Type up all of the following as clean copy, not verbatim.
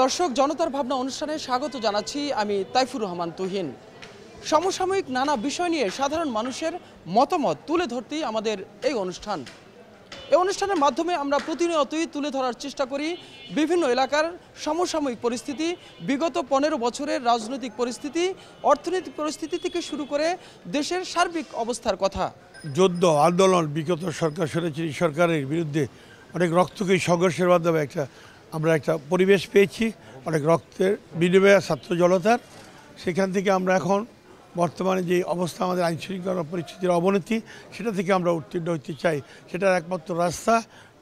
দর্শক, জনতার ভাবনা অনুষ্ঠানে স্বাগত জানাচ্ছি আমি তাইফুর রহমান তুহিন। সমসাময়িক নানা বিষয় নিয়ে সাধারণ মানুষের মতামত তুলে ধরতেই আমাদের এই অনুষ্ঠান। এই অনুষ্ঠানের মাধ্যমে আমরা প্রতিনিয়তই তুলে ধরার চেষ্টা করি বিভিন্ন এলাকার সমসাময়িক পরিস্থিতি, বিগত 15 বছরের রাজনৈতিক পরিস্থিতি, অর্থনৈতিক পরিস্থিতি থেকে শুরু করে দেশের সার্বিক অবস্থার কথা। যুদ্ধ আন্দোলন বিগত সরকার স্বৈরাচারী সরকারের বিরুদ্ধে অনেক রক্তক্ষয়ী সংঘর্ষের মাধ্যমে আমরা একটা পরিবেশ পেয়েছি, অনেক রক্তের বিনিময়ে ছাত্র জনতার। সেখান থেকে আমরা এখন বর্তমানে যে অবস্থা, আমাদের আইনশৃঙ্খলা পরিস্থিতির অবনতি, সেটা থেকে আমরা উত্তীর্ণ হতে চাই। সেটার একমাত্র রাস্তা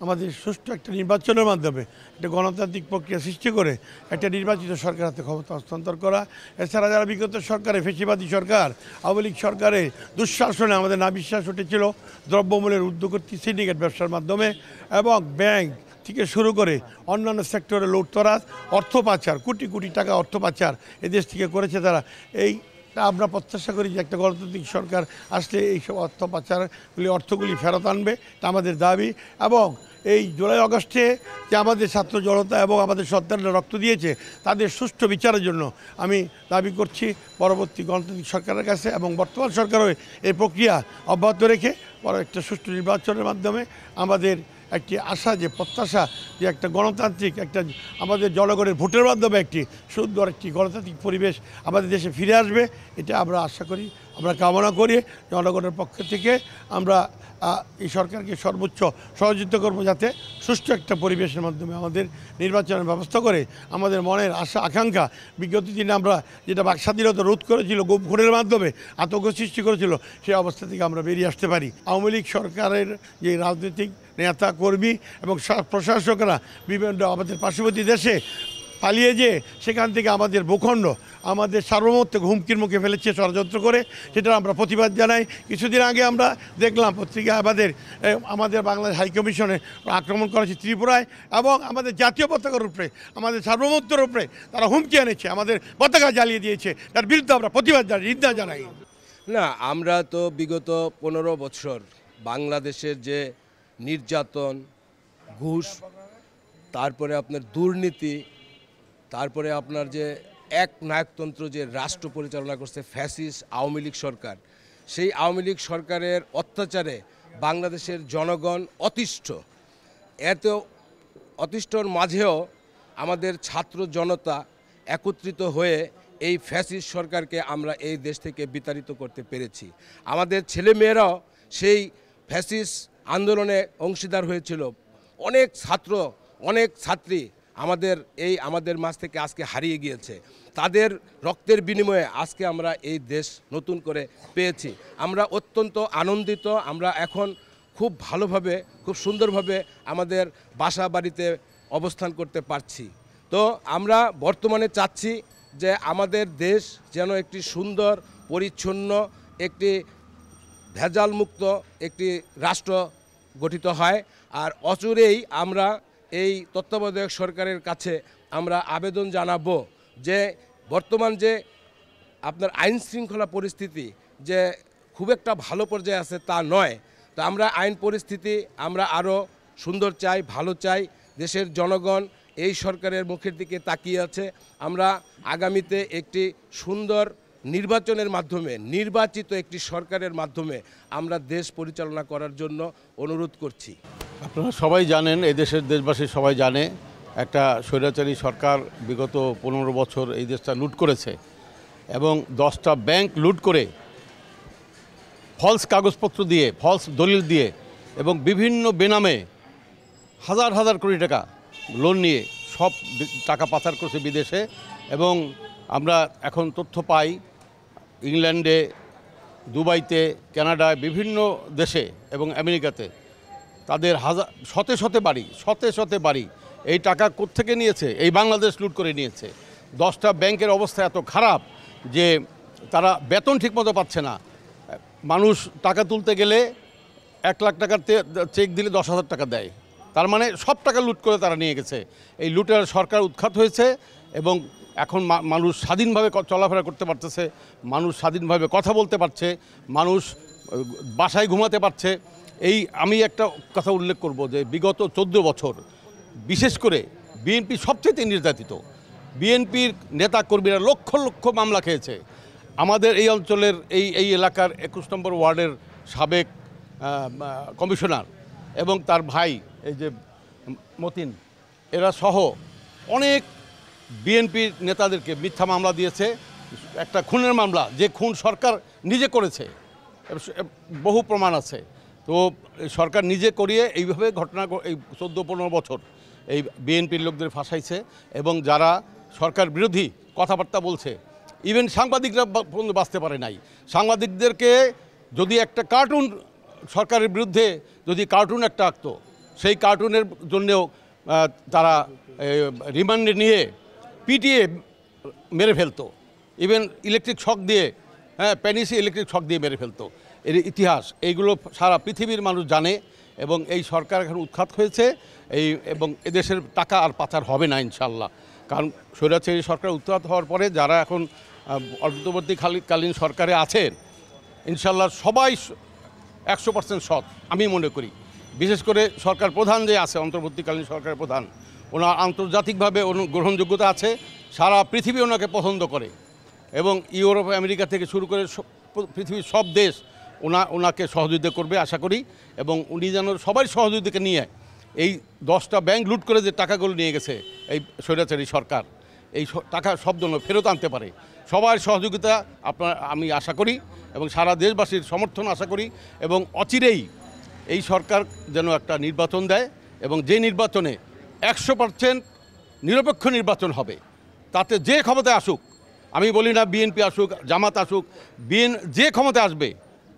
আমাদের সুষ্ঠু একটা নির্বাচনের মাধ্যমে একটা গণতান্ত্রিক প্রক্রিয়া সৃষ্টি করে একটা নির্বাচিত সরকার হাতে ক্ষমতা হস্তান্তর করা। এছাড়া যারা বিগত সরকারে, ফেসিবাদী সরকার, আওয়ামী লীগ সরকারের দুঃশাসনে আমাদের নাবিশ্বাস উঠেছিল দ্রব্যমূল্যের ঊর্ধ্বগতি সিন্ডিকেট ব্যবসার মাধ্যমে, এবং ব্যাংক থেকে শুরু করে অন্যান্য সেক্টরে লুটতরাজ, অর্থ পাচার, কোটি কোটি টাকা অর্থ পাচার এদেশ থেকে করেছে তারা। আমরা প্রত্যাশা করি যে একটা গণতান্ত্রিক সরকার আসলে এইসব অর্থ পাচারগুলি, অর্থগুলি ফেরত আনবে, এটা আমাদের দাবি। এবং এই জুলাই আগস্টে যে আমাদের ছাত্র জনতা এবং আমাদের সন্তানরা রক্ত দিয়েছে, তাদের সুষ্ঠু বিচারের জন্য আমি দাবি করছি পরবর্তী গণতান্ত্রিক সরকারের কাছে, এবং বর্তমান সরকারও এই প্রক্রিয়া অব্যাহত রেখে পরে একটা সুষ্ঠু নির্বাচনের মাধ্যমে আমাদের একটি আশা, যে প্রত্যাশা, যে একটা গণতান্ত্রিক একটা আমাদের জনগণের ভোটের মাধ্যমে একটি সুন্দর একটি গণতান্ত্রিক পরিবেশ আমাদের দেশে ফিরে আসবে, এটা আমরা আশা করি, আমরা কামনা করি। জনগণের পক্ষ থেকে আমরা এই সরকারকে সর্বোচ্চ সহযোগিতা করব, যাতে সুষ্ঠু একটা পরিবেশের মাধ্যমে আমাদের নির্বাচনের ব্যবস্থা করে আমাদের মনের আশা আকাঙ্ক্ষা, বিগত দিনে আমরা যেটা বাকস্বাধীনতা রোধ করেছিল, গুম খুনের মাধ্যমে আতঙ্ক সৃষ্টি করেছিল, সেই অবস্থা থেকে আমরা বেরিয়ে আসতে পারি। আওয়ামী লীগ সরকারের যে রাজনৈতিক নেতা কর্মী এবং প্রশাসকরা বিভিন্ন আমাদের পার্শ্ববর্তী দেশে পালিয়ে যেয়ে সেখান থেকে আমাদের ভূখণ্ড, আমাদের সার্বভৌমত্বকে হুমকির মুখে ফেলেছে ষড়যন্ত্র করে, সেটা আমরা প্রতিবাদ জানাই। কিছুদিন আগে আমরা দেখলাম পত্রিকায় আমাদের বাংলাদেশ হাইকমিশনে আক্রমণ করেছে ত্রিপুরায়, এবং আমাদের জাতীয় পতাকার উপরে, আমাদের সার্বভৌমত্বের উপরে তারা হুমকি এনেছে, আমাদের পতাকা জ্বালিয়ে দিয়েছে। তার বিরুদ্ধে আমরা প্রতিবাদ জানাই, নিন্দা জানাই। না, আমরা তো বিগত 15 বছর বাংলাদেশের যে নির্যাতন, ঘুষ, তারপরে আপনার দুর্নীতি, তারপরে আপনার যে এক নায়কতন্ত্র যে রাষ্ট্র পরিচালনা করছে ফ্যাসিস্ট আওয়ামী লীগ সরকার, সেই আওয়ামী লীগ সরকারের অত্যাচারে বাংলাদেশের জনগণ অতিষ্ঠ। এত অতিষ্ঠর মাঝেও আমাদের ছাত্র জনতা একত্রিত হয়ে এই ফ্যাসিস্ট সরকারকে আমরা এই দেশ থেকে বিতাড়িত করতে পেরেছি। আমাদের ছেলেমেয়েরাও সেই ফ্যাসিস্ট আন্দোলনে অংশীদার হয়েছিল। অনেক ছাত্র, অনেক ছাত্রী আমাদের মাঝ থেকে আজকে হারিয়ে গিয়েছে। তাদের রক্তের বিনিময়ে আজকে আমরা এই দেশ নতুন করে পেয়েছি। আমরা অত্যন্ত আনন্দিত। আমরা এখন খুব ভালোভাবে, খুব সুন্দরভাবে আমাদের বাসা বাড়িতে অবস্থান করতে পারছি। তো আমরা বর্তমানে চাচ্ছি যে আমাদের দেশ যেন একটি সুন্দর, পরিচ্ছন্ন, একটি ভেজালমুক্ত একটি রাষ্ট্র গঠিত হয়। আর অচিরেই আমরা এই তত্ত্বাবধায়ক সরকারের কাছে আমরা আবেদন জানাবো যে বর্তমান যে আপনার আইন শৃঙ্খলা পরিস্থিতি যে খুব একটা ভালো পর্যায়ে আছে তা নয়। তো আমরা আইন পরিস্থিতি আমরা আরও সুন্দর চাই, ভালো চাই। দেশের জনগণ এই সরকারের মুখের দিকে তাকিয়ে আছে। আমরা আগামীতে একটি সুন্দর নির্বাচনের মাধ্যমে, নির্বাচিত একটি সরকারের মাধ্যমে আমরা দেশ পরিচালনা করার জন্য অনুরোধ করছি। আপনারা সবাই জানেন, এই দেশের দেশবাসী সবাই জানে, একটা স্বৈরাচারী সরকার বিগত 15 বছর এই দেশটা লুট করেছে, এবং 10টা ব্যাংক লুট করে ফলস কাগজপত্র দিয়ে, ফলস দলিল দিয়ে, এবং বিভিন্ন বেনামে হাজার হাজার কোটি টাকা লোন নিয়ে সব টাকা পাচার করছে বিদেশে। এবং আমরা এখন তথ্য পাই ইংল্যান্ডে, দুবাইতে, কানাডায়, বিভিন্ন দেশে এবং আমেরিকাতে তাদের শতে শতে বাড়ি এই টাকা কোত্থেকে নিয়েছে? এই বাংলাদেশ লুট করে নিয়েছে। 10টা ব্যাংকের অবস্থা এত খারাপ যে তারা বেতন ঠিকমতো পাচ্ছে না। মানুষ টাকা তুলতে গেলে 1 লাখ টাকার চেক দিলে 10,000 টাকা দেয়। তার মানে সব টাকা লুট করে তারা নিয়ে গেছে। এই লুটের সরকার উৎখাত হয়েছে, এবং এখন মানুষ স্বাধীনভাবে চলাফেরা করতে পারতেছে, মানুষ স্বাধীনভাবে কথা বলতে পারছে, মানুষ বাসায় ঘুমাতে পারছে। আমি একটা কথা উল্লেখ করব যে বিগত 14 বছর বিশেষ করে বিএনপি সবচেয়ে নির্যাতিত। বিএনপির নেতাকর্মীরা লক্ষ লক্ষ মামলা খেয়েছে। আমাদের এই অঞ্চলের এই এলাকার 21 নম্বর ওয়ার্ডের সাবেক কমিশনার এবং তার ভাই এই যে মতিন, এরা সহ অনেক বিএনপির নেতাদেরকে মিথ্যা মামলা দিয়েছে। একটা খুনের মামলা, যে খুন সরকার নিজে করেছে, বহু প্রমাণ আছে। তো সরকার নিজে করিয়ে এইভাবে ঘটনা এই 14-15 বছর এই বিএনপির লোকদের ফাঁসাইছে এবং যারা সরকার বিরোধী কথাবার্তা বলছে, ইভেন সাংবাদিকরা পর্যন্ত বাঁচতে পারে নাই। সাংবাদিকদেরকে যদি একটা কার্টুন সরকারের বিরুদ্ধে যদি কার্টুন একটা আঁকতো, সেই কার্টুনের জন্যেও তারা রিমান্ডে নিয়ে পিটিয়ে মেরে ফেলতো, ইভেন ইলেকট্রিক শক দিয়ে, প্যানিসি ইলেকট্রিক শক দিয়ে মেরে ফেলতো। এর ইতিহাস এইগুলো সারা পৃথিবীর মানুষ জানে এবং এই সরকার এখন উৎখাত হয়েছে এবং এদেশের টাকা আর পাচার হবে না ইনশাল্লাহ। কারণ স্বৈরাচারী সরকার উৎখাত হওয়ার পরে যারা এখন অন্তর্বর্তীকালীন সরকারে আছেন ইনশাল্লাহ সবাই 100% সৎ আমি মনে করি। বিশেষ করে সরকার প্রধান যে আছে, অন্তর্বর্তীকালীন সরকারের প্রধান, ওনার আন্তর্জাতিকভাবে গ্রহণযোগ্যতা আছে, সারা পৃথিবী ওনাকে পছন্দ করে এবং ইউরোপ আমেরিকা থেকে শুরু করে পৃথিবীর সব দেশ ওনাকে সহযোগিতা করবে আশা করি। এবং উনি যেন সবাই সহযোগিতাকে নিয়ে এই 10টা ব্যাংক লুট করে যে টাকাগুলো নিয়ে গেছে এই স্বৈরাচারী সরকার, এই টাকা সব জন্য ফেরত আনতে পারে। সবার সহযোগিতা আমি আশা করি এবং সারা দেশবাসীর সমর্থন আশা করি এবং অচিরেই এই সরকার যেন একটা নির্বাচন দেয় এবং যে নির্বাচনে 100% নিরপেক্ষ নির্বাচন হবে। তাতে যে ক্ষমতায় আসুক, আমি বলি না বিএনপি আসুক, জামাত আসুক, যে ক্ষমতায় আসবে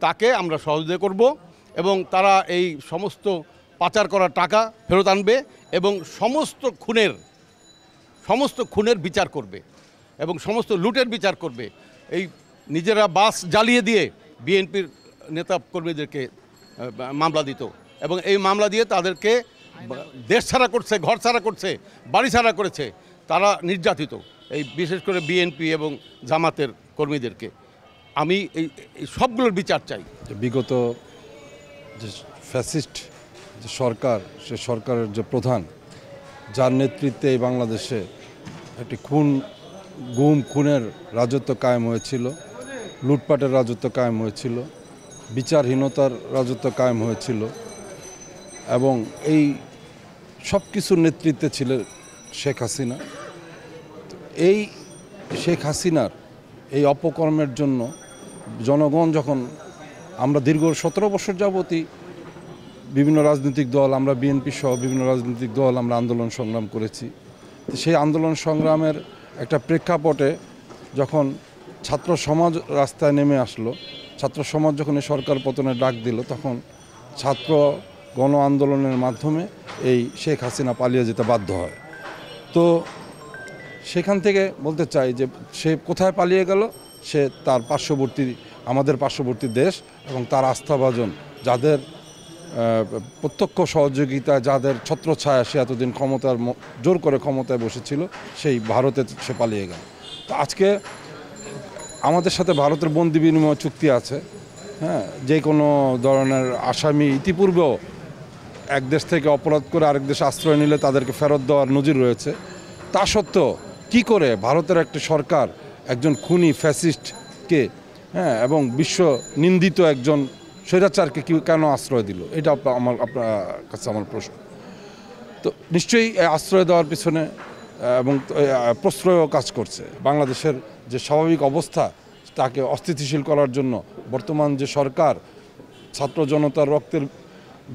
তাকে আমরা সহযোগিতা করব এবং তারা এই সমস্ত পাচার করা টাকা ফেরত আনবে এবং সমস্ত খুনের বিচার করবে এবং সমস্ত লুটের বিচার করবে। এই নিজেরা বাস জ্বালিয়ে দিয়ে বিএনপির নেতা কর্মীদেরকে মামলা দিত এবং এই মামলা দিয়ে তাদেরকে দেশ ছাড়া করছে, ঘর ছাড়া করছে, বাড়ি ছাড়া করেছে, তারা নির্যাতিত, এই বিশেষ করে বিএনপি এবং জামাতের কর্মীদেরকে। আমি এই সবগুলোর বিচার চাই। বিগত যে ফ্যাসিস্ট যে সরকার, সে সরকারের যে প্রধান, যার নেতৃত্বে এই বাংলাদেশে একটি খুনের রাজত্ব কায়েম হয়েছিল, লুটপাটের রাজত্ব কায়েম হয়েছিল, বিচারহীনতার রাজত্ব কায়েম হয়েছিল এবং এই সব কিছুর নেতৃত্বে ছিল শেখ হাসিনা। এই শেখ হাসিনার এই অপকর্মের জন্য জনগণ যখন, আমরা দীর্ঘ 17 বছর যাবতই বিভিন্ন রাজনৈতিক দল, আমরা বিএনপি সহ বিভিন্ন রাজনৈতিক দল আমরা আন্দোলন সংগ্রাম করেছি। তো সেই আন্দোলন সংগ্রামের একটা প্রেক্ষাপটে যখন ছাত্র সমাজ রাস্তায় নেমে আসলো, ছাত্র সমাজ যখন এই সরকার পতনের ডাক দিল, তখন ছাত্র গণ আন্দোলনের মাধ্যমে এই শেখ হাসিনা পালিয়ে যেতে বাধ্য হয়। তো সেখান থেকে বলতে চাই যে সে কোথায় পালিয়ে গেল, সে তার আমাদের পার্শ্ববর্তী দেশ এবং তার আস্থাভাজন, যাদের প্রত্যক্ষ সহযোগিতায়, যাদের ছত্রছায়া সে এতদিন জোর করে ক্ষমতায় বসেছিল, সেই ভারতে সে পালিয়ে গেল। তো আজকে আমাদের সাথে ভারতের বন্দি বিনিময় চুক্তি আছে, যে কোনো ধরনের আসামি ইতিপূর্বেও এক দেশ থেকে অপরাধ করে আরেক দেশে আশ্রয় নিলে তাদেরকে ফেরত দেওয়ার নজির রয়েছে। তা সত্ত্বেও কী করে ভারতের একটি সরকার একজন খুনি ফ্যাসিস্টকে এবং বিশ্ব নিন্দিত একজন স্বৈরাচারকে কেন আশ্রয় দিল, এটা আপনার কাছে আমার প্রশ্ন। তো নিশ্চয়ই আশ্রয় দেওয়ার পিছনে এবং প্রশ্রয়ও কাজ করছে। বাংলাদেশের যে স্বাভাবিক অবস্থা তাকে অস্থিতিশীল করার জন্য বর্তমান যে সরকার, ছাত্র জনতার রক্তের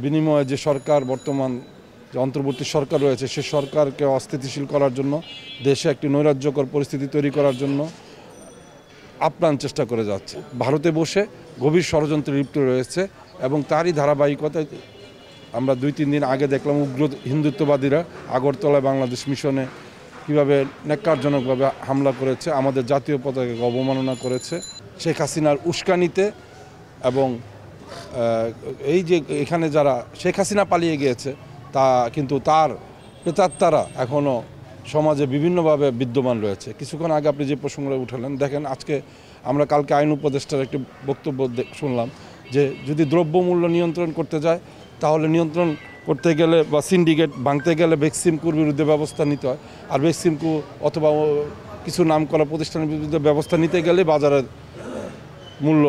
বিনিময়ে যে সরকার, বর্তমান যে অন্তর্বর্তী সরকার রয়েছে, সে সরকারকে অস্থিতিশীল করার জন্য, দেশে একটি নৈরাজ্যকর পরিস্থিতি তৈরি করার জন্য আপ্রাণ চেষ্টা করে যাচ্ছে। ভারতে বসে গভীর ষড়যন্ত্রে লিপ্ত রয়েছে এবং তারই ধারাবাহিকতায় আমরা 2-3 দিন আগে দেখলাম উগ্র হিন্দুত্ববাদীরা আগরতলায় বাংলাদেশ মিশনে কীভাবে ন্যাক্কারজনকভাবে হামলা করেছে, আমাদের জাতীয় পতাকাকে অবমাননা করেছে শেখ হাসিনার উস্কানিতে। এবং এই যে এখানে যারা শেখ হাসিনা পালিয়ে গিয়েছে, তা কিন্তু তার প্রেতাত্মারা এখনও সমাজে বিভিন্নভাবে বিদ্যমান রয়েছে। কিছুক্ষণ আগে আপনি যে প্রসঙ্গটা উঠালেন, দেখেন আজকে আমরা কালকে আইন উপদেষ্টার একটি বক্তব্য শুনলাম যে যদি দ্রব্যমূল্য নিয়ন্ত্রণ করতে যায়, তাহলে নিয়ন্ত্রণ করতে গেলে বা সিন্ডিকেট ভাঙতে গেলে বেক্সিমকোর বিরুদ্ধে ব্যবস্থা নিতে হয়, আর বেক্সিমকো অথবা কিছু নামকরা প্রতিষ্ঠানের বিরুদ্ধে ব্যবস্থা নিতে গেলে বাজারের মূল্য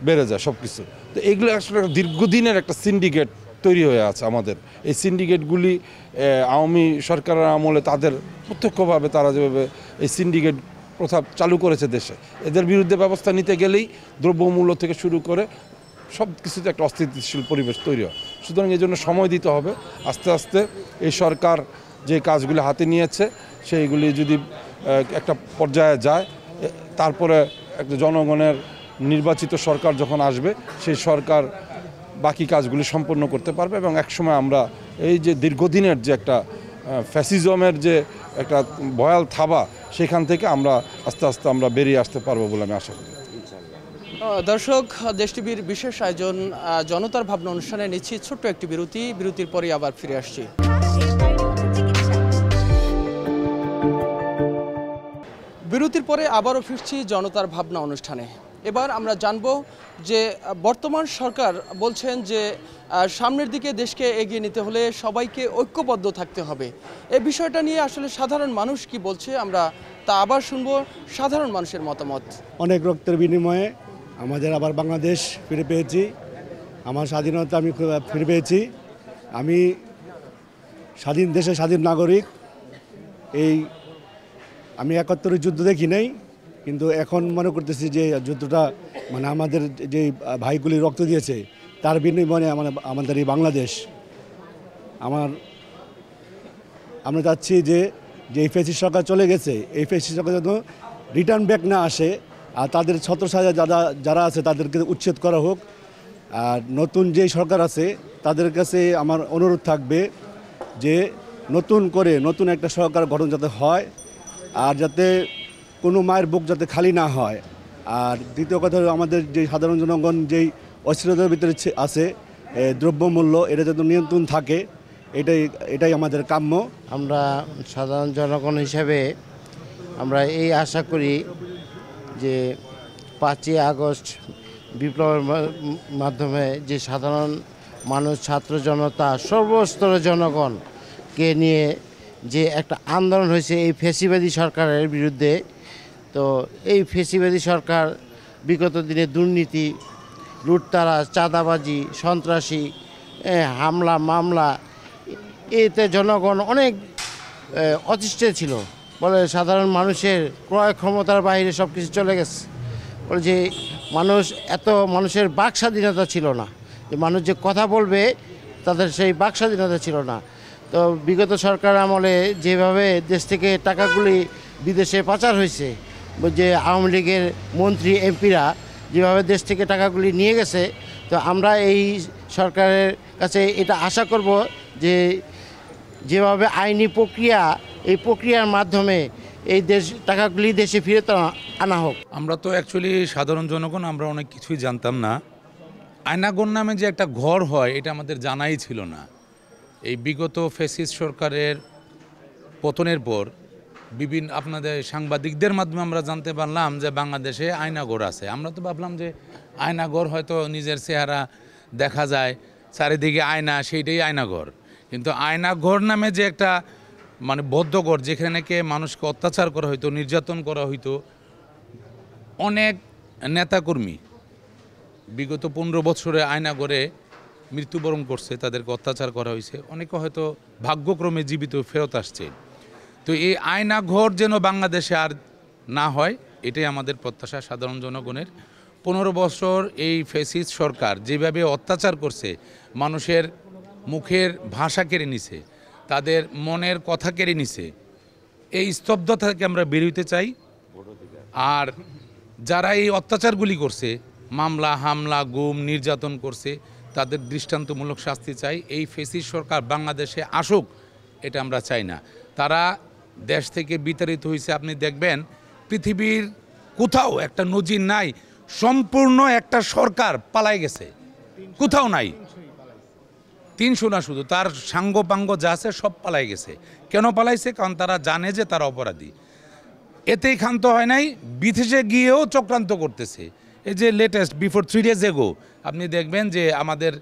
বেড়ে যায় সব কিছু। তো এগুলো আসলে দীর্ঘদিনের একটা সিন্ডিকেট তৈরি হয়ে আছে আমাদের। এই সিন্ডিকেটগুলি আওয়ামী সরকারের আমলে তাদের প্রত্যক্ষভাবে তারা যেভাবে এই সিন্ডিকেট প্রথা চালু করেছে দেশে, এদের বিরুদ্ধে ব্যবস্থা নিতে গেলেই দ্রব্যমূল্য থেকে শুরু করে সব কিছুতে একটা অস্থিতিশীল পরিবেশ তৈরি হয়। সুতরাং এই জন্য সময় দিতে হবে। আস্তে আস্তে এই সরকার যে কাজগুলি হাতে নিয়েছে সেইগুলি যদি একটা পর্যায়ে যায়, তারপরে একটা জনগণের নির্বাচিত সরকার যখন আসবে সেই সরকার বাকি কাজগুলি সম্পন্ন করতে পারবে এবং একসময় আমরা এই যে দীর্ঘদিনের যে একটা ফ্যাসিজমের যে একটা ভয়াল থাবা, সেখান থেকে আমরা আস্তে আস্তে আমরা বেরিয়ে আসতে পারবো বলে আমি আশা করি। দর্শক, দেশ টিভির বিশেষ আয়োজন জনতার ভাবনা অনুষ্ঠানে নিচ্ছি ছোট্ট একটি বিরতির পরে আবার ফিরে আসছি। বিরতির পরে আবারও ফিরছি জনতার ভাবনা অনুষ্ঠানে। এবার আমরা জানব যে বর্তমান সরকার বলছেন যে সামনের দিকে দেশকে এগিয়ে নিতে হলে সবাইকে ঐক্যবদ্ধ থাকতে হবে। এই বিষয়টা নিয়ে আসলে সাধারণ মানুষ কি বলছে আমরা তা আবার শুনব সাধারণ মানুষের মতামত। অনেক রক্তের বিনিময়ে আমাদের আবার বাংলাদেশ ফিরে পেয়েছি, আমার স্বাধীনতা আমি ফিরে পেয়েছি। আমি স্বাধীন দেশের স্বাধীন নাগরিক। আমি ৭১ যুদ্ধ দেখি নাই, কিন্তু এখন মনে করতেছি যে যুদ্ধটা মানে আমাদের যে ভাইগুলি রক্ত দিয়েছে তার বিনিময়ে আমাদের এই বাংলাদেশ। আমরা চাচ্ছি যে এই ফ্যাসিস্ট সরকার চলে গেছে, এই ফ্যাসিস্ট সরকার যেন রিটার্ন ব্যাক না আসে, আর তাদের ছত্রছায়া যারা আছে তাদেরকে উচ্ছেদ করা হোক। আর নতুন যে সরকার আছে তাদের কাছে আমার অনুরোধ থাকবে যে নতুন একটা সরকার গঠন যাতে হয়, আর যাতে কোনো মায়ের বুক যাতে খালি না হয়। আর দ্বিতীয় কথা হলো আমাদের যে সাধারণ জনগণ যেই অস্থিরতার ভিতরে আছে, দ্রব্যমূল্য এটা যাতে নিয়ন্ত্রণ থাকে, এটাই আমাদের কাম্য। আমরা সাধারণ জনগণ হিসেবে আমরা এই আশা করি যে ৫ই আগস্ট বিপ্লবের মাধ্যমে যে সাধারণ মানুষ, ছাত্র জনতা, সর্বস্তরের জনগণকে নিয়ে যে একটা আন্দোলন হয়েছে এই ফ্যাসিবাদী সরকারের বিরুদ্ধে, তো এই ফ্যাসিবাদী সরকার বিগত দিনে দুর্নীতি, লুটতারাজ, চাঁদাবাজি, সন্ত্রাসী, হামলা মামলা, এতে জনগণ অনেক অতিষ্ঠে ছিল। বলে সাধারণ মানুষের ক্রয় ক্ষমতার বাইরে সব কিছু চলে গেছে। বলে যে মানুষের বাক স্বাধীনতা ছিল না, যে মানুষ যে কথা বলবে তাদের সেই বাক স্বাধীনতা ছিল না। তো বিগত সরকার আমলে যেভাবে দেশ থেকে টাকাগুলি বিদেশে পাচার হয়েছে, যে আওয়ামী লীগের মন্ত্রী এমপিরা যেভাবে দেশ থেকে টাকাগুলি নিয়ে গেছে, তো আমরা এই সরকারের কাছে এটা আশা করব যে যেভাবে আইনি প্রক্রিয়া, এই প্রক্রিয়ার মাধ্যমে এই টাকাগুলি দেশে ফিরত আনা হোক। আমরা তো অ্যাকচুয়ালি সাধারণ জনগণ, আমরা অনেক কিছুই জানতাম না। আয়নাগর নামে যে একটা ঘর হয় এটা আমাদের জানাই ছিল না। এই বিগত ফ্যাসিস্ট সরকারের পতনের পর আপনাদের সাংবাদিকদের মাধ্যমে আমরা জানতে পারলাম যে বাংলাদেশে আয়নাগর আছে। আমরা তো ভাবলাম যে আয়নাগর হয়তো নিজের চেহারা দেখা যায়, চারিদিকে আয়না, সেইটাই আয়নাগর। কিন্তু আয়নাঘর নামে যে একটা মানে বদ্ধঘর, যেখানে মানুষকে অত্যাচার করা হইতো, নির্যাতন করা হইতো, অনেক নেতাকর্মী বিগত ১৫ বছরে আয়নাঘরে মৃত্যুবরণ করছে, তাদেরকে অত্যাচার করা হয়েছে, অনেকে হয়তো ভাগ্যক্রমে জীবিত ফেরত আসছে। তো এই আয়নাঘর যেন বাংলাদেশে আর না হয়, এটাই আমাদের প্রত্যাশা সাধারণ জনগণের। ১৫ বছর এই ফ্যাসিস্ট সরকার যেভাবে অত্যাচার করছে, মানুষের মুখের ভাষা কেড়ে নিছে, তাদের মনের কথা কেড়ে নিছে, এই স্তব্ধতা থেকে আমরা বেরোতে চাই। আর যারা এই অত্যাচারগুলি করছে, মামলা হামলা গুম নির্যাতন করছে, তাদের দৃষ্টান্তমূলক শাস্তি চাই। এই ফ্যাসিস্ট সরকার বাংলাদেশে আসুক, এটা আমরা চাই না। তারা দেশ থেকে বিতাড়িত হয়েছে। আপনি দেখবেন পৃথিবীর কোথাও একটা নজির নাই, সম্পূর্ণ একটা সরকার পালায় গেছে, কোথাও নাই। ৩০০ না, শুধু তার সাঙ্গপাঙ্গ যা আছে সব পালাই গেছে। কেন পালাইছে? কারণ তারা জানে যে তারা অপরাধী। এতেই ক্ষান্ত হয় নাই, বিদেশে গিয়েও চক্রান্ত করতেছে। এই যে লেটেস্ট বিফোর 3 days ago আপনি দেখবেন যে আমাদের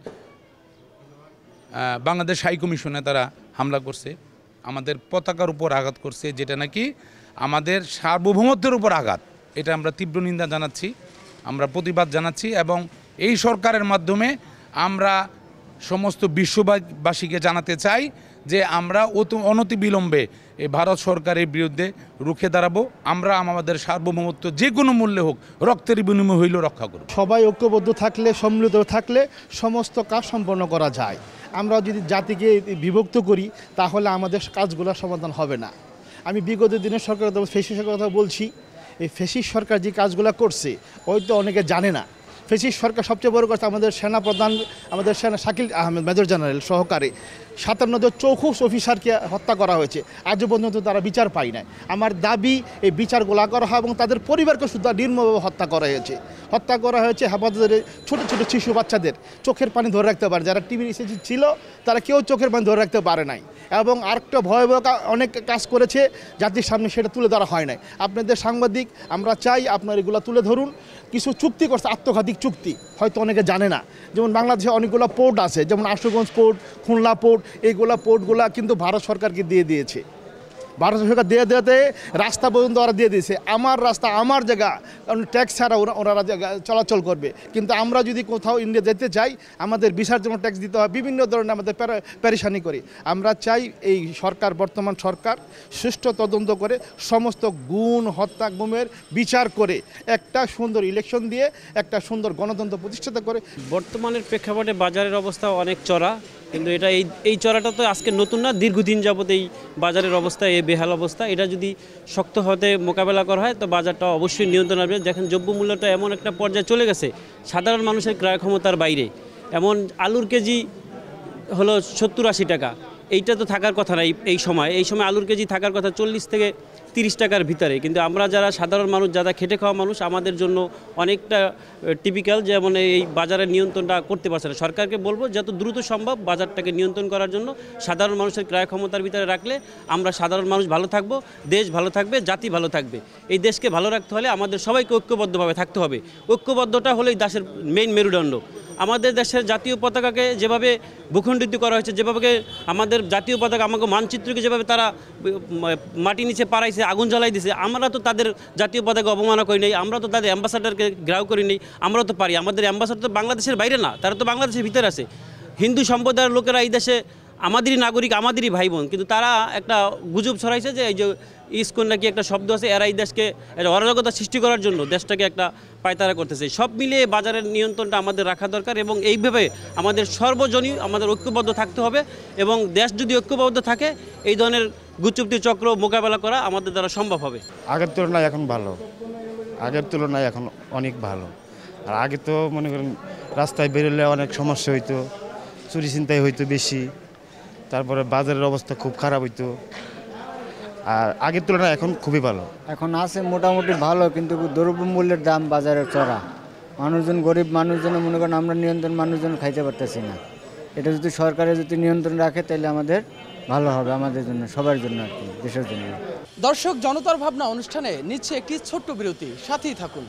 বাংলাদেশ হাই কমিশনে তারা হামলা করছে, আমাদের পতাকার উপর আঘাত করছে, যেটা নাকি আমাদের সার্বভৌমত্বের উপর আঘাত। এটা আমরা তীব্র নিন্দা জানাচ্ছি, আমরা প্রতিবাদ জানাচ্ছি এবং এই সরকারের মাধ্যমে আমরা সমস্ত বিশ্ববাসীকে জানাতে চাই যে আমরা অনতিবিলম্বে এই ভারত সরকারের বিরুদ্ধে রুখে দাঁড়াবো। আমরা আমাদের সার্বভৌমত্ব যে কোনো মূল্যে হোক, রক্তের বিনিময় হইলেও রক্ষা করব। সবাই ঐক্যবদ্ধ থাকলে, সম্মিলিত থাকলে সমস্ত কাজ সম্পন্ন করা যায়। আমরা যদি জাতিকে বিভক্ত করি তাহলে আমাদের কাজগুলো সমাধান হবে না। আমি বিগত দিনের সরকারের ফেসিসের কথা বলছি, এই ফেসিস সরকার যে কাজগুলো করছে হয়তো অনেকে জানে না। ফেসিস সরকার সবচেয়ে বড় কথা, আমাদের সেনাপ্রধান, আমাদের সেনা শাকিল আহমেদ মেজর জেনারেল সহকারে 57 জন চৌখুস অফিসারকে হত্যা করা হয়েছে, আজও পর্যন্ত তারা বিচার পায় না। আমার দাবি এই বিচারগুলো করা হয় এবং তাদের পরিবারকে শুধু নির্মমভাবে হত্যা করা হয়েছে। হেফাজতের ছোট ছোট শিশু বাচ্চাদের চোখের পানি ধরে রাখতে পারে, যারা টিভি ছিল তারা কেউ চোখের পানি ধরে রাখতে পারে নাই। এবং আরেকটা ভয়াবহ অনেক কাজ করেছে, জাতির সামনে সেটা তুলে ধরা হয় নাই। আপনাদের সাংবাদিক, আমরা চাই আপনার এগুলো তুলে ধরুন। কিছু চুক্তি করছে, আত্মঘাতিক চুক্তি, হয়তো অনেকে জানে না। যেমন বাংলাদেশে অনেকগুলো পোর্ট আছে, যেমন আশুগঞ্জ পোর্ট, খুলনা পোর্ট, এইগুলা পোর্টগুলা কিন্তু ভারত সরকারকে দিয়ে দিয়েছে। ভারত সরকার দেওয়াতে রাস্তা পর্যন্ত ওরা দিয়ে দিয়েছে। আমার রাস্তা, আমার জায়গা, কারণ ট্যাক্স ছাড়া ওনারা চলাচল করবে। কিন্তু আমরা যদি কোথাও ইন্ডিয়া যেতে চাই, আমাদের ভিসার জন্য ট্যাক্স দিতে হয়, বিভিন্ন ধরনের আমাদের প্যারেশানি করি। আমরা চাই এই সরকার, বর্তমান সরকার সুষ্ঠু তদন্ত করে সমস্ত গুণ, হত্যা, গুমের বিচার করে একটা সুন্দর ইলেকশন দিয়ে একটা সুন্দর গণতন্ত্র প্রতিষ্ঠিত করে। বর্তমানের প্রেক্ষাপটে বাজারের অবস্থা অনেক চড়া, কিন্তু এটা এই চড়াটা তো আজকে নতুন না, দীর্ঘদিন যাবত এই বাজারের অবস্থা, এই বেহাল অবস্থা। এটা যদি শক্ত হতে মোকাবেলা করা হয় তো বাজারটা অবশ্যই নিয়ন্ত্রণ আসবে। দেখেন দ্রব্যমূল্যটা এমন একটা পর্যায়ে চলে গেছে, সাধারণ মানুষের ক্রয় ক্ষমতার বাইরে। এমন আলুর কেজি হলো 70-80 টাকা, এইটা তো থাকার কথা না। এই সময় আলুর কেজি থাকার কথা 40 থেকে 30 টাকার ভিতরে। কিন্তু আমরা যারা সাধারণ মানুষ, যারা খেটে খাওয়া মানুষ, আমাদের জন্য অনেকটা টিপিক্যাল, যেমন এই বাজারের নিয়ন্ত্রণটা করতে পারছে না। সরকারকে বলবো যত দ্রুত সম্ভব বাজারটাকে নিয়ন্ত্রণ করার জন্য, সাধারণ মানুষের ক্রয় ক্ষমতার ভিতরে রাখলে আমরা সাধারণ মানুষ ভালো থাকবো, দেশ ভালো থাকবে, জাতি ভালো থাকবে। এই দেশকে ভালো রাখতে হলে আমাদের সবাইকে ঐক্যবদ্ধভাবে থাকতে হবে। ঐক্যবদ্ধটা হলো এই দেশের মেইন মেরুদণ্ড। আমাদের দেশের জাতীয় পতাকাকে যেভাবে ভূখণ্ডিত করা হয়েছে, যেভাবে আমাদের জাতীয় পতাকা, আমাকে মানচিত্রকে যেভাবে তারা মাটি নিচে পাড়াইছে, আগুন জ্বালাই দিয়েছে, আমরা তো তাদের জাতীয় পতাকা অবমাননা করি নাই, আমরা তো তাদের অ্যাম্বাসাডারকে গ্রাহ করি নাই। আমরা তো পারি, আমাদের অ্যাম্বাসাডার তো বাংলাদেশের বাইরে না, তারা তো বাংলাদেশের ভিতরে আছে। হিন্দু সম্প্রদায়ের লোকেরা এই দেশে আমাদেরই নাগরিক, আমাদেরই ভাই বোন, কিন্তু তারা একটা গুজব ছড়াইছে যে এই যে ইসকন নাকি একটা শব্দ আছে, এরা এই দেশকে অরাজকতা সৃষ্টি করার জন্য দেশটাকে একটা পায়তারা করতেছে। সব মিলিয়ে বাজারের নিয়ন্ত্রণটা আমাদের রাখা দরকার এবং এইভাবে আমাদের সর্বজনীন আমাদের ঐক্যবদ্ধ থাকতে হবে। এবং দেশ যদি ঐক্যবদ্ধ থাকে, এই ধরনের গুচ্ছুপ্তি চক্র মোকাবেলা করা আমাদের দ্বারা সম্ভব হবে। আগের তুলনায় এখন ভালো, আগের তুলনায় এখন অনেক ভালো। আর আগে তো মনে করেন রাস্তায় বেরোলে অনেক সমস্যা হইতো, চুরি ছিনতাই হইতো বেশি, তারপরে বাজারের অবস্থা খুব খারাপ হইতো। আর আগের তুলনায় এখন খুবই ভালো। এখন আছে মোটামুটি ভালো, কিন্তু দ্রব্যমূল্যের দাম বাজারে চড়া। মানুষজন, গরিব মানুষজন মনে করেন আমরা নিয়ন্ত্রণ মানুষজন খাইতে পারতেছি না। এটা যদি সরকারে যদি নিয়ন্ত্রণ রাখে তাহলে আমাদের ভালো হবে, আমাদের জন্য, সবার জন্য আর কি, দেশের জন্য। দর্শক, জনতার ভাবনা অনুষ্ঠানে নিচ্ছে একটি ছোট্ট বিরতি, সাথেই থাকুন।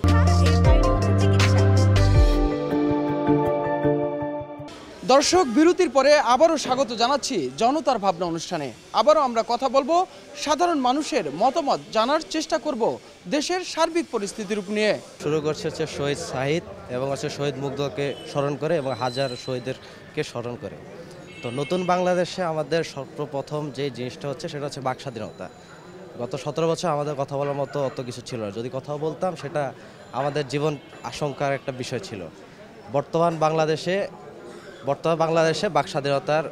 দর্শক, বিরতির পরে আবারও স্বাগত জানাচ্ছি জনতার ভাবনা অনুষ্ঠানে। আবারও আমরা কথা বলবো, সাধারণ মানুষের মতামত জানার চেষ্টা করব দেশের সার্বিক পরিস্থিতির উপর নিয়ে। শুরু করছে শহীদ সাহিদ এবং শহীদ মুগ্ধকে স্মরণ করে এবং হাজার শহীদদেরকে স্মরণ করে। তো নতুন বাংলাদেশে আমাদের সর্বপ্রথম যে জিনিসটা হচ্ছে সেটা হচ্ছে বাক স্বাধীনতা। গত 17 বছর আমাদের কথা বলার মতো অত কিছু ছিল না, যদি কথাও বলতাম সেটা আমাদের জীবন আশঙ্কার একটা বিষয় ছিল। বর্তমান বাংলাদেশে বাক স্বাধীনতার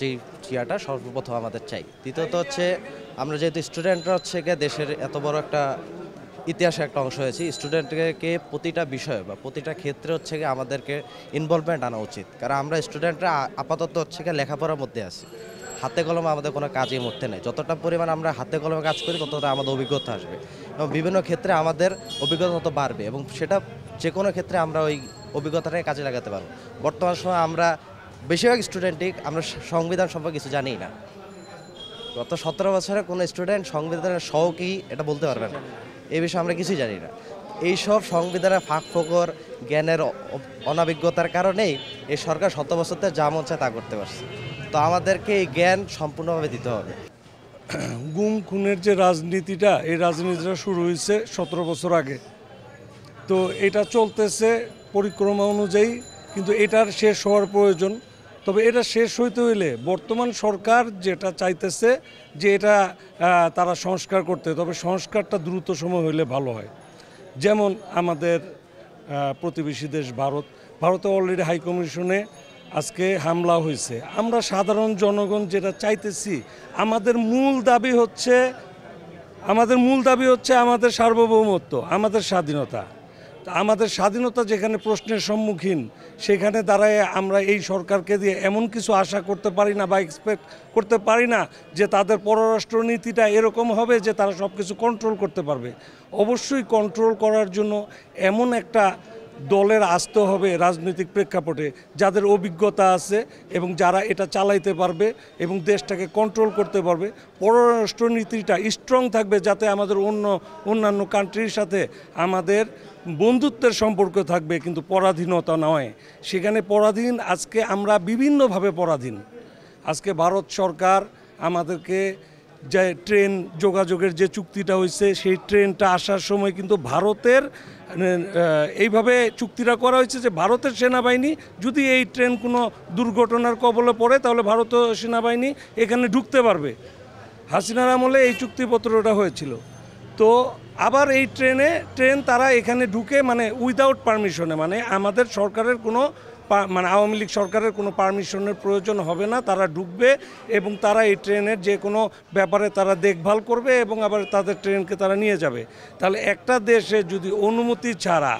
যে চিয়াটা সর্বপ্রথম আমাদের চাই। দ্বিতীয়ত হচ্ছে আমরা যেহেতু স্টুডেন্টরা হচ্ছে গিয়ে দেশের এত বড় একটা ইতিহাসের একটা অংশ হয়েছি, স্টুডেন্টকে প্রতিটা বিষয় বা প্রতিটা ক্ষেত্রে হচ্ছে গিয়ে আমাদেরকে ইনভলভমেন্ট আনা উচিত। কারণ আমরা স্টুডেন্টরা আপাতত হচ্ছে গিয়ে লেখাপড়ার মধ্যে আছি, হাতে কলমে আমাদের কোনো কাজই মরতে নেই। যতটা পরিমাণ আমরা হাতে কলমে কাজ করি ততটা আমাদের অভিজ্ঞতা আসবে এবং বিভিন্ন ক্ষেত্রে আমাদের অভিজ্ঞতা তত বাড়বে এবং সেটা যে কোনো ক্ষেত্রে আমরা ওই অভিজ্ঞতাটাকে কাজে লাগাতে পারবো। বর্তমান সময় আমরা বেশিরভাগ স্টুডেন্টই আমরা সংবিধান সম্পর্কে কিছু জানিই না। গত 17 বছরে কোনো স্টুডেন্ট সংবিধানের শ কি এটা বলতে পারবে না, এই বিষয়ে আমরা কিছুই জানি না। এইসব সংবিধানের ফাঁক ফোকর জ্ঞানের অনভিজ্ঞতার কারণেই এই সরকার 7 বছরতে যা মন চায় তা করতে পারছে। তো আমাদেরকে এই জ্ঞান সম্পূর্ণভাবে দিতে হবে। গুম খুনের যে রাজনীতিটা, এই রাজনীতিটা শুরু হয়েছে 17 বছর আগে। তো এটা চলতেছে পরিক্রমা অনুযায়ী, কিন্তু এটার শেষ হওয়ার প্রয়োজন। তবে এটা শেষ হইতে হইলে বর্তমান সরকার যেটা চাইতেছে যে এটা তারা সংস্কার করতে, তবে সংস্কারটা দ্রুত সময় হইলে ভালো হয়। যেমন আমাদের প্রতিবেশী দেশ ভারতে অলরেডি হাইকমিশনে আজকে হামলা হয়েছে। আমরা সাধারণ জনগণ যেটা চাইতেছি, আমাদের মূল দাবি হচ্ছে আমাদের সার্বভৌমত্ব, আমাদের স্বাধীনতা। আমাদের স্বাধীনতা যেখানে প্রশ্নের সম্মুখীন, সেখানে দাঁড়ায় আমরা এই সরকারকে দিয়ে এমন কিছু আশা করতে পারি না বা এক্সপেক্ট করতে পারি না যে তাদের পররাষ্ট্রনীতিটা এরকম হবে যে তারা সব কিছু কন্ট্রোল করতে পারবে। অবশ্যই কন্ট্রোল করার জন্য এমন একটা দলের আসতে হবে রাজনৈতিক প্রেক্ষাপটে, যাদের অভিজ্ঞতা আছে এবং যারা এটা চালাইতে পারবে এবং দেশটাকে কন্ট্রোল করতে পারবে। পররাষ্ট্রনীতিটা স্ট্রং থাকবে, যাতে আমাদের অন্যান্য কান্ট্রির সাথে আমাদের বন্ধুত্বের সম্পর্ক থাকবে, কিন্তু পরাধীনতা নয়। সেখানে পরাধীন, আজকে আমরা বিভিন্নভাবে পরাধীন। আজকে ভারত সরকার আমাদেরকে যে ট্রেন যোগাযোগের যে চুক্তিটা হয়েছে, সেই ট্রেনটা আসার সময় কিন্তু ভারতের এইভাবে চুক্তিটা করা হয়েছে যে ভারতের সেনাবাহিনী যদি এই ট্রেন কোনো দুর্ঘটনার কবলে পড়ে, তাহলে ভারতীয় সেনাবাহিনী এখানে ঢুকতে পারবে। হাসিনার আমলে এই চুক্তিপত্রটা হয়েছিল। তো আবার এই ট্রেন তারা এখানে ঢুকে, মানে উইদাউট পারমিশনে, মানে আমাদের সরকারের কোনো আওয়ামী লীগ সরকারের কোনো পারমিশনের প্রয়োজন হবে না, তারা ঢুকবে এবং তারা এই ট্রেনের যে কোনো ব্যাপারে তারা দেখভাল করবে এবং আবার তাদের ট্রেনকে তারা নিয়ে যাবে। তাহলে একটা দেশে যদি অনুমতি ছাড়া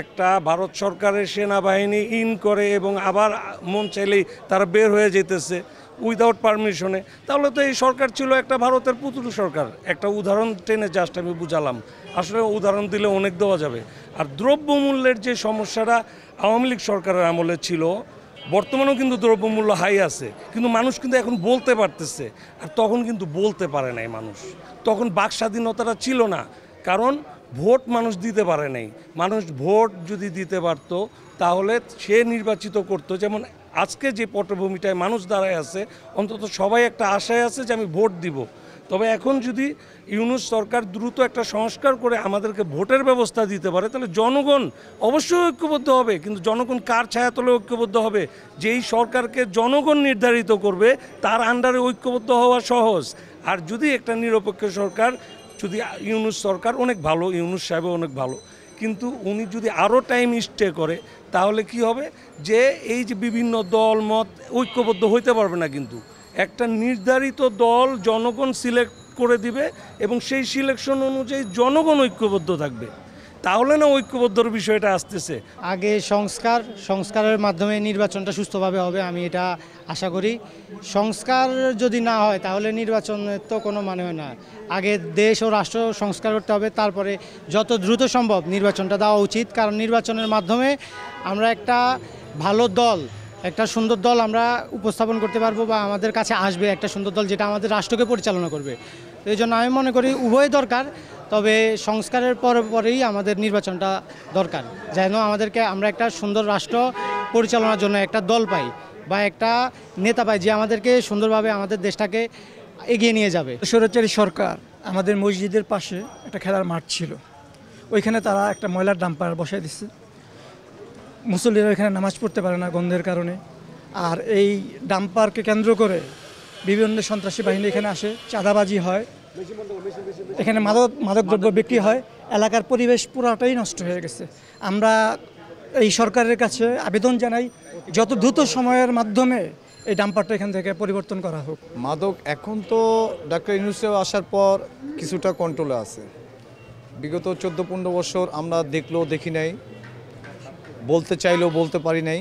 একটা ভারত সরকারের সেনাবাহিনী ইন করে এবং আবার মন চাইলেই তারা বের হয়ে যেতেছে উইদাউট পারমিশনে, তাহলে তো এই সরকার ছিল একটা ভারতের পুতুল সরকার। একটা উদাহরণ টেনে জাস্ট আমি বুঝালাম, আসলে উদাহরণ দিলে অনেক দেওয়া যাবে। আর দ্রব্যমূল্যের যে সমস্যাটা আওয়ামী লীগ সরকারের আমলে ছিল, বর্তমানেও কিন্তু দ্রব্যমূল্য হাই আছে, কিন্তু মানুষ কিন্তু এখন বলতে পারতেছে। আর তখন কিন্তু বলতে পারে নাই মানুষ, তখন বাক স্বাধীনতাটা ছিল না, কারণ ভোট মানুষ দিতে পারে নাই। মানুষ ভোট যদি দিতে পারত, তাহলে সে নির্বাচিত করতো। যেমন আজকে যে পটভূমিটায় মানুষ দাঁড়ায় আছে, অন্তত সবাই একটা আশায় আছে যে আমি ভোট দিব। তবে এখন যদি ইউনূস সরকার দ্রুত একটা সংস্কার করে আমাদেরকে ভোটের ব্যবস্থা দিতে পারে, তাহলে জনগণ অবশ্যই ঐক্যবদ্ধ হবে। কিন্তু জনগণ কার ছায়াতলে ঐক্যবদ্ধ হবে? যেই সরকারকে জনগণ নির্ধারিত করবে, তার আন্ডারে ঐক্যবদ্ধ হওয়া সহজ। আর যদি একটা নিরপেক্ষ সরকার, যদি ইউনূস সরকার অনেক ভালো, ইউনূস সাহেব অনেক ভালো, কিন্তু উনি যদি আরও টাইম স্টে করে, তাহলে কি হবে যে এই যে বিভিন্ন দল মত ঐক্যবদ্ধ হইতে পারবে না। কিন্তু একটা নির্ধারিত দল জনগণ সিলেক্ট করে দিবে এবং সেই সিলেকশন অনুযায়ী জনগণ ঐক্যবদ্ধ থাকবে, তাহলে না ঐক্যবদ্ধর বিষয়টা আসতেছে। আগে সংস্কারের মাধ্যমে নির্বাচনটা সুস্থভাবে হবে, আমি এটা আশা করি। সংস্কার যদি না হয়, তাহলে নির্বাচনের তো কোনো মানে হয় না। আগে দেশ ও রাষ্ট্র সংস্কার করতে হবে, তারপরে যত দ্রুত সম্ভব নির্বাচনটা দেওয়া উচিত। কারণ নির্বাচনের মাধ্যমে আমরা একটা ভালো দল, একটা সুন্দর দল আমরা উপস্থাপন করতে পারবো, বা আমাদের কাছে আসবে একটা সুন্দর দল যেটা আমাদের রাষ্ট্রকে পরিচালনা করবে। তো এই জন্য আমি মনে করি উভয় দরকার, তবে সংস্কারের পরেই আমাদের নির্বাচনটা দরকার, যেন আমরা একটা সুন্দর রাষ্ট্র পরিচালনার জন্য একটা দল পাই বা একটা নেতা পাই, যে আমাদেরকে সুন্দরভাবে আমাদের দেশটাকে এগিয়ে নিয়ে যাবে। স্বৈরাচারী সরকার আমাদের মসজিদের পাশে একটা খেলার মাঠ ছিল, ওইখানে তারা একটা ময়লার ডাম্পার বসাই দিচ্ছে। মুসল্লিরা এখানে নামাজ পড়তে পারে না গন্ধের কারণে। আর এই ডাম্পারকে কেন্দ্র করে বিভিন্ন সন্ত্রাসী বাহিনী এখানে আসে, চাঁদাবাজি হয়, এখানে মাদকদ্রব্য বিক্রি হয়। এলাকার পরিবেশ পুরাটাই নষ্ট হয়ে গেছে। আমরা এই সরকারের কাছে আবেদন জানাই, যত দ্রুত সময়ের মাধ্যমে এই ডাম্পারটা এখান থেকে পরিবর্তন করা হোক। মাদক এখন তো ডাক্তার ইউনূস আসার পর কিছুটা কন্ট্রোলে আছে। বিগত 14-15 বছর আমরা দেখি নাই, বলতে চাইলেও বলতে পারি নাই।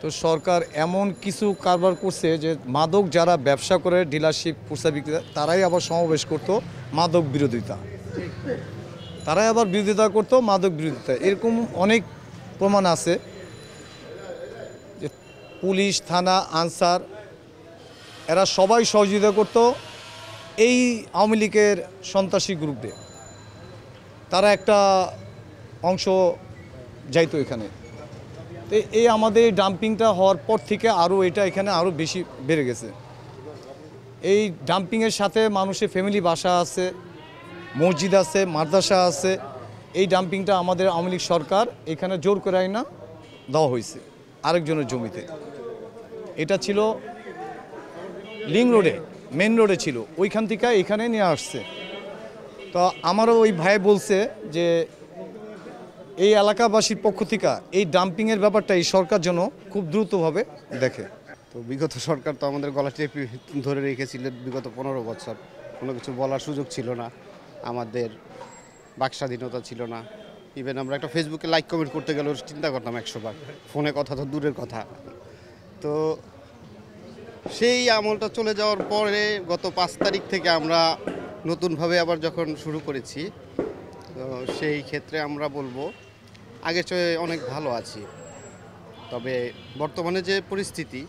তো সরকার এমন কিছু কারবার করছে যে মাদক যারা ব্যবসা করে, ডিলারশিপ, খুচরা বিক্রেতা, তারাই আবার সমাবেশ করতো মাদক বিরোধিতা, তারাই আবার বিরোধিতা করতো মাদক বিরোধিতা। এরকম অনেক প্রমাণ আছে যে পুলিশ, থানা, আনসার এরা সবাই সহযোগিতা করতো এই আওয়ামী লীগের সন্ত্রাসী গ্রুপে। তারা একটা অংশ যাইতো এখানে। তো এই আমাদের ডাম্পিংটা হওয়ার পর থেকে আরও এটা এখানে আরও বেশি বেড়ে গেছে। এই ডাম্পিংয়ের সাথে মানুষের ফ্যামিলি বাসা আছে, মসজিদ আছে, মাদ্রাসা আছে। এই ডাম্পিংটা আমাদের আওয়ামী লীগ সরকার এখানে জোর করে আইনা দেওয়া হয়েছে আরেকজনের জমিতে। এটা ছিল লিং রোডে, মেন রোডে ছিল, ওইখান থেকে এখানে নিয়ে আসছে। তো আমারও ওই ভাই বলছে যে এই এলাকাবাসীর পক্ষ থেকে এই ডাম্পিংয়ের ব্যাপারটা এই সরকার যেন খুব দ্রুতভাবে দেখে। তো বিগত সরকার তো আমাদের গলা টেপে ধরে রেখেছিল বিগত 15 বছর, কোনো কিছু বলার সুযোগ ছিল না, আমাদের বাক স্বাধীনতা ছিল না। ইভেন আমরা একটা ফেসবুকে লাইক কমেন্ট করতে গেলেও চিন্তা করতাম 100 বার, ফোনে কথা তো দূরের কথা। তো সেই আমলটা চলে যাওয়ার পরে গত 5 তারিখ থেকে আমরা নতুনভাবে আবার যখন শুরু করেছি, তো সেই ক্ষেত্রে আমরা বলবো আগের চেয়ে অনেক ভালো আছি। তবে বর্তমানে যে পরিস্থিতি,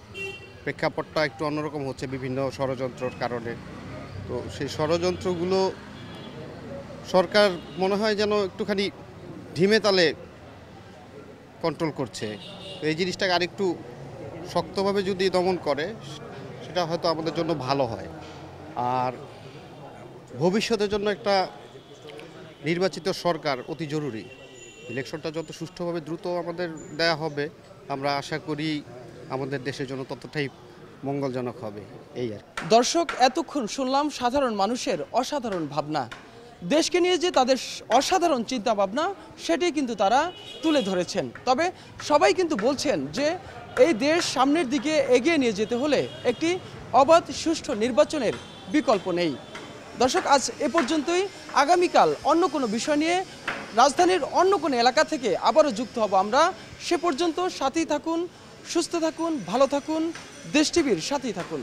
প্রেক্ষাপটটা একটু অন্যরকম হচ্ছে বিভিন্ন ষড়যন্ত্রের কারণে। তো সেই ষড়যন্ত্রগুলো সরকার মনে হয় যেন একটুখানি ধিমে তালে কন্ট্রোল করছে। তো এই জিনিসটাকে আরেকটু শক্তভাবে যদি দমন করে সেটা হয়তো আমাদের জন্য ভালো হয়। আর ভবিষ্যতের জন্য একটা নির্বাচিত সরকার অতি জরুরি। ইলেকশনটা যত সুষ্ঠুভাবে দ্রুত আমাদের দেয়া হবে, আমরা আশা করি আমাদের দেশের জন্য ততটাই মঙ্গলজনক হবে। এই আর দর্শক, এতক্ষণ শুনলাম সাধারণ মানুষের অসাধারণ ভাবনা। দেশকে নিয়ে যে তাদের অসাধারণ চিন্তা ভাবনা, সেটাই কিন্তু তারা তুলে ধরেছেন। তবে সবাই কিন্তু বলছেন যে এই দেশ সামনের দিকে এগিয়ে নিয়ে যেতে হলে একটি অবাধ সুষ্ঠু নির্বাচনের বিকল্প নেই। দর্শক, আজ এ পর্যন্তই। আগামীকাল অন্য কোনো বিষয় নিয়ে রাজধানীর অন্য কোনো এলাকা থেকে আবারও যুক্ত হব আমরা। সে পর্যন্ত সাথেই থাকুন, সুস্থ থাকুন, ভালো থাকুন, দেশ টিভির সাথেই থাকুন।